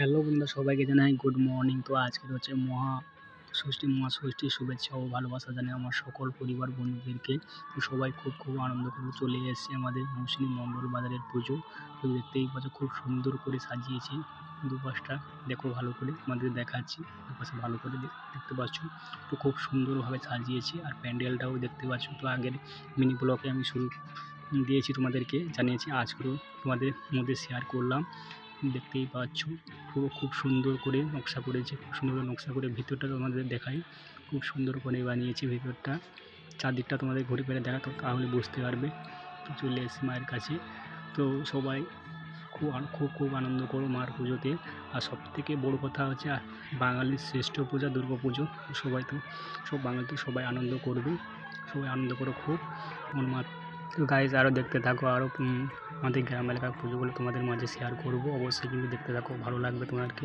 Hello বন্ধুরা, সবাইকে জানাই গুড মর্নিং। তো আজকে হচ্ছে মহাষষ্ঠীর শুভেচ্ছা ও ভালোবাসা জানাই আমার সকল পরিবার বন্ধুদেরকে। তো সবাই খুব আনন্দ করে চলে এসেছে আমাদের মৌসুমী মণ্ডল বাজারের পুজো। তো দেখতেই পাচ্ছ খুব সুন্দর করে সাজিয়েছে দুপাশটা। দেখো ভালো করে তোমাদের দেখাচ্ছি, দুপাশে ভালো করে দেখতে পাচ্ছ। তো খুব সুন্দরভাবে সাজিয়েছে আর প্যান্ডেলটাও দেখতে পাচ্ছ। তো আগের মিনি ব্লগে আমি শুরু দিয়েছি, তোমাদেরকে জানিয়েছি, আজকেও তোমাদের মধ্যে শেয়ার করলাম। দেখতেই পাচ্ছ পুরো খুব সুন্দর করে নকশা করেছে, খুব সুন্দর করে নকশা করে ভিতরটা তোমাদের দেখাই। খুব সুন্দর করে বানিয়েছে ভিতরটা, চারদিকটা তোমাদের ঘুরে ফিরে দেখা, তো তাহলে বুঝতে পারবে। তো চলে এসেছি মায়ের কাছে। তো সবাই খুব আনন্দ করো মার পুজোতে। আর সবথেকে বড় কথা হচ্ছে বাঙালির শ্রেষ্ঠ পূজা দুর্গা পুজো। সব বাঙালি তো সবাই আনন্দ করবে, সবাই আনন্দ করো খুব মন মার। তো গাইজ আরও দেখতে থাকো, আরও আমাদের গ্রাম এলাকার পুজোগুলো তোমাদের মাঝে শেয়ার করব। অবশ্যই কিন্তু দেখতে থাকো, ভালো লাগবে তোমাদেরকে।